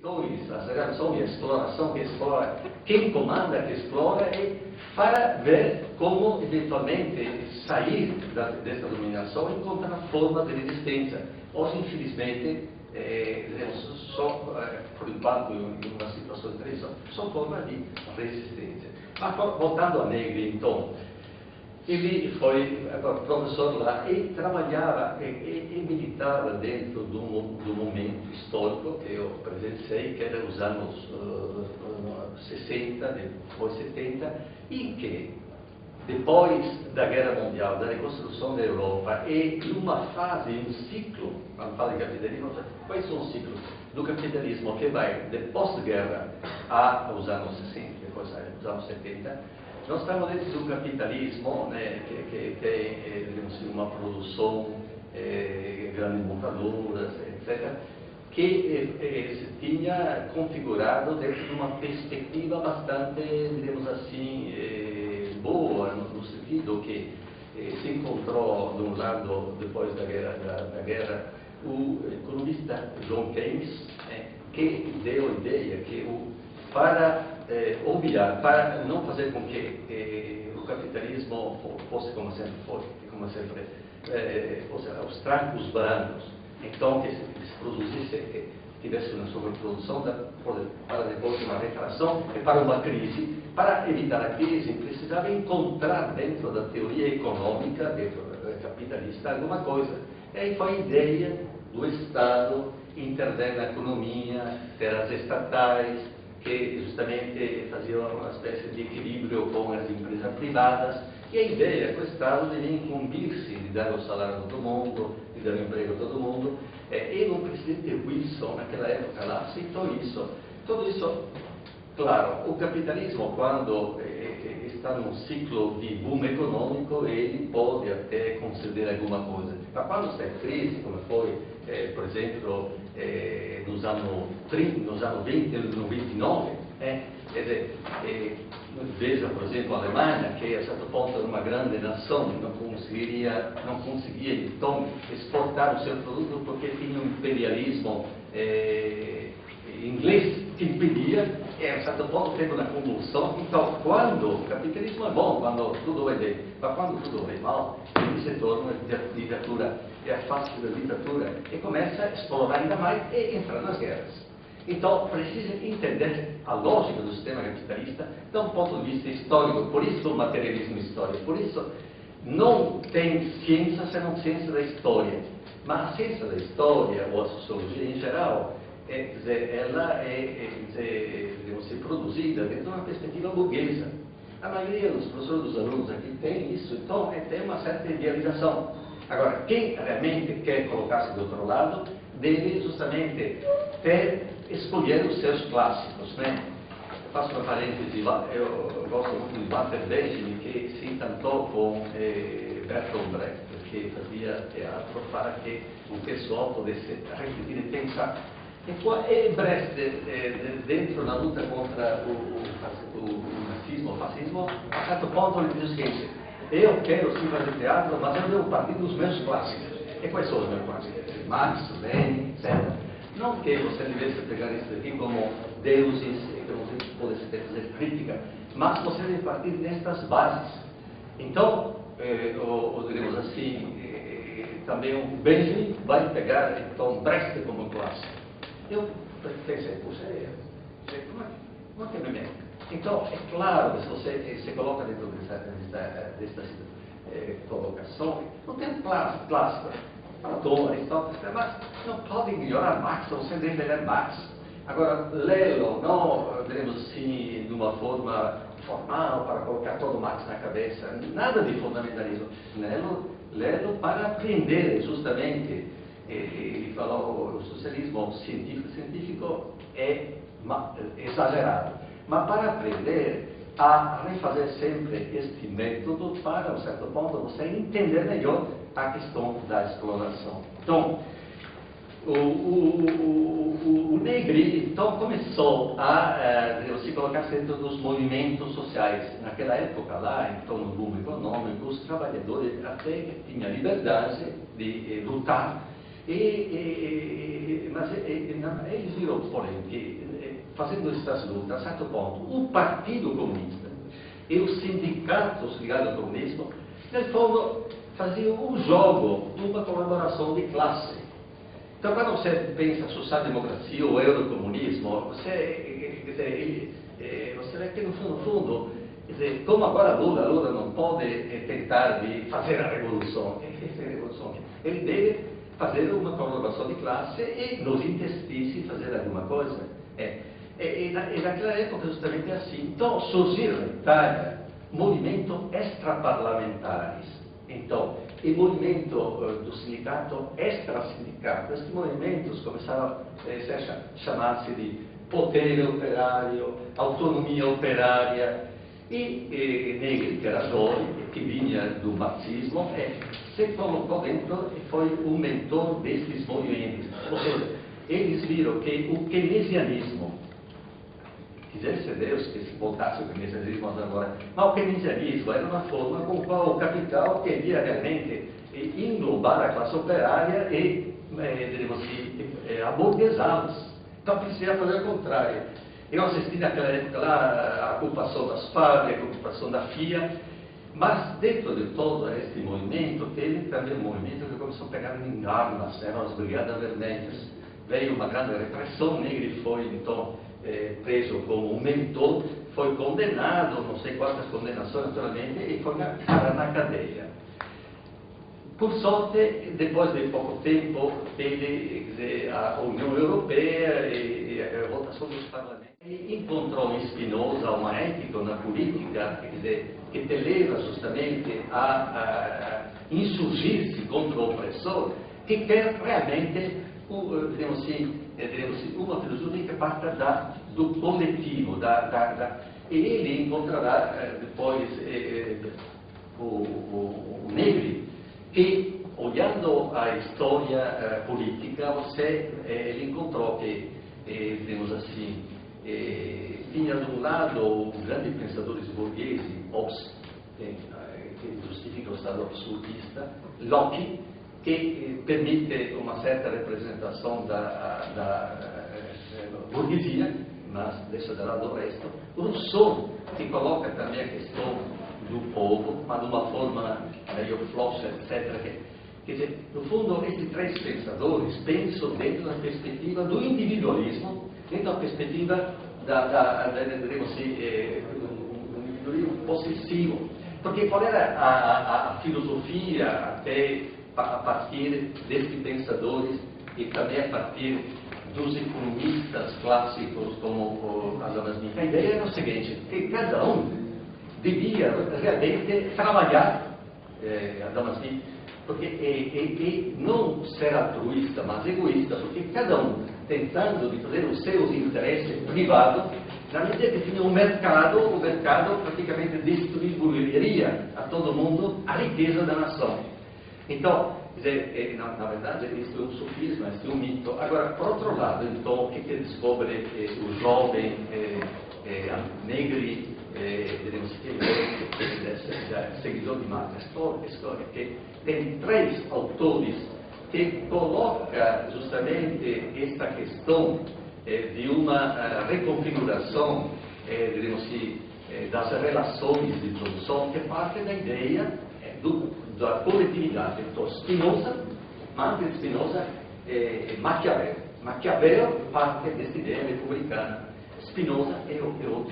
pesquisadores, aceleração e exploração que explora, quem comanda que explora, para ver como eventualmente sair dessa dominação e encontrar forma de resistência. Hoje, infelizmente, só por enquanto em uma situação de transição, só forma de resistência. Mas voltando a Negri, então, ele foi professor lá e trabalhava e militava dentro do momento histórico que eu presenciei, que era os anos 60, depois 70, e que, depois da Guerra Mundial, da reconstrução da Europa, e numa fase, um ciclo, quando fala de capitalismo, vai ser um ciclo do capitalismo que vai de pós-guerra aos anos 60, depois aos anos 70, nós estamos dentro de um capitalismo, né, que tem, digamos, uma produção, grandes montadoras, etc., que se tinha configurado dentro de uma perspectiva bastante, digamos assim, boa, no sentido que se encontrou, de um lado, depois da guerra, o economista John Keynes, que deu a ideia que para obviar, para não fazer com que o capitalismo fosse como sempre foi, fosse os trancos brancos, então que se produzisse, que tivesse uma sobreprodução para depois uma retração e para uma crise. Para evitar a crise, precisava encontrar dentro da teoria econômica, dentro da capitalista, alguma coisa. E aí foi a ideia do Estado intervir na economia, ter as estatais, que justamente faziam uma espécie de equilíbrio com as empresas privadas, e a ideia é que o Estado devia incumbir-se de dar o salário a todo mundo, de dar o emprego a todo mundo, e o presidente Wilson, naquela época lá, aceitou isso. Tudo isso, claro, o capitalismo, quando está num ciclo de boom econômico, ele pode até conceder alguma coisa. Mas quando está em crise, como foi, por exemplo, nos anos 30, nos anos 20, no 29, quer dizer, veja, por exemplo, a Alemanha, que a certo ponto era uma grande nação, não conseguia então exportar o seu produto porque tinha um imperialismo inglês que impedia, e a certo ponto teve uma convulsão. Então, quando o capitalismo é bom, quando tudo vai bem, mas quando tudo vai mal, ele se torna uma ditadura, é a face da ditadura, e começa a explorar ainda mais e entrar nas guerras. Então, precisa entender a lógica do sistema capitalista de um ponto de vista histórico, por isso o materialismo histórico, por isso não tem ciência senão ciência da história, mas a ciência da história, ou a sociologia em geral, ela digamos, produzida dentro de uma perspectiva burguesa. A maioria dos professores, dos alunos aqui tem isso, então tem uma certa idealização. Agora, quem realmente quer colocar-se do outro lado, deve justamente escolher os seus clássicos, né? Eu faço uma parêntese, eu gosto muito de Walter Benjamin, que se encantou com Bertolt Brecht, que fazia teatro para que o pessoal pudesse refletir e pensar. E Brecht, dentro da luta contra o nazismo, o fascismo, a certo ponto ele diz o seguinte: eu quero sim fazer teatro, mas eu devo partir dos meus clássicos. E quais são os meus clássicos? Marx, Lenin, etc. Não que você devesse pegar isso aqui como deuses, que você pudesse fazer crítica, mas você deve partir destas bases. Então, diremos assim, também o Benjamin vai pegar então Brecht como clássico. Eu pensei, puxa, como é que é mesmo? Então, é claro que se você se coloca dentro desta colocação, não tem clássico, Platão, Aristóteles, mas não pode ignorar Marx, você deve ler Marx. Agora, lê-lo, não, diremos assim, de uma forma formal, para colocar todo Marx na cabeça, nada de fundamentalismo. Lê-lo para aprender, justamente. Ele falou, o socialismo científico é exagerado, mas para aprender a refazer sempre este método, para, um certo ponto, você entender melhor a questão da exploração. Então, o Negri então começou a se colocar dentro dos movimentos sociais. Naquela época lá, então no boom econômico, os trabalhadores até tinham liberdade de lutar Mas eles viram, porém, que fazendo estas lutas, a certo ponto, o Partido Comunista e os sindicatos ligados ao comunismo, nel fundo, faziam um jogo de uma colaboração de classe. Então, quando você pensa social-democracia ou eurocomunismo, você vê que, no fundo, quer dizer, como agora Lula não pode tentar de fazer a revolução, ele deve fazer uma colaboração de classe e nos interstícios fazer alguma coisa. E naquela época justamente assim. Então surgiram na Itália movimentos extraparlamentares. Então, o movimento do sindicato extra-sindicato, esses movimentos começaram a chamar-se de potere operário, autonomia operária, e Negri, que era jovem, que vinha do marxismo, se colocou dentro e foi o mentor desses movimentos. Ou seja, eles viram que o keynesianismo, quisesse Deus que se voltasse o keynesianismo agora, mas o keynesianismo era uma forma com a qual o capital queria realmente englobar a classe operária e, diremos assim, aburguesá-los. Então precisava fazer o contrário. Eu assisti naquela época lá a ocupação das fábricas, a ocupação da FIA, mas dentro de todo este movimento, teve também um movimento que começou a pegar em armas, eram as Brigadas Vermelhas. Veio uma grande repressão, Negri foi então preso como um mentor, foi condenado, não sei quantas condenações naturalmente, e foi parar na cadeia. Por sorte, depois de pouco tempo, teve a União Europeia e a votação dos parlamentos. Ele encontrou em Spinoza uma ética na política, que te leva justamente a insurgir-se contra o opressor, que quer realmente, digamos assim, uma filosofia que parta do coletivo, e ele encontrará depois o Negri, que, olhando a história política, ele encontrou que, digamos assim, tinha de um lado os grandes pensadores burgueses, Hobbes, que justifica o Estado absolutista, Locke, que permite uma certa representação da burguesia, mas deixa de lado o resto, Rousseau, que coloca também a questão do povo, mas de uma forma meio flossa, etc. Quer dizer, no fundo, esses três pensadores pensam dentro da perspectiva do individualismo, dentro da perspectiva diremos assim, do individualismo possessivo. Porque qual era a filosofia até a partir desses pensadores e também a partir dos economistas clássicos como Adam Smith? A ideia era o seguinte, que cada um devia realmente trabalhar, Adam Smith, porque e não ser altruísta, mas egoísta, porque cada um tentando de fazer os seus interesses privados, na medida que tinha o mercado praticamente distribuiria a todo mundo a riqueza da nação. Então, na verdade, isso é um sofisma, isso é um mito. Agora, por outro lado, então, o que descobre o jovem Negri, diremos que seguidor de Marx, história, que tem três autores que colocam justamente esta questão de uma reconfiguração, diremos assim, das relações de produção, que parte da ideia da coletividade. Então, Spinoza, mas antes de Spinoza, Maquiavel. Maquiavel parte dessa ideia republicana. Spinoza é outro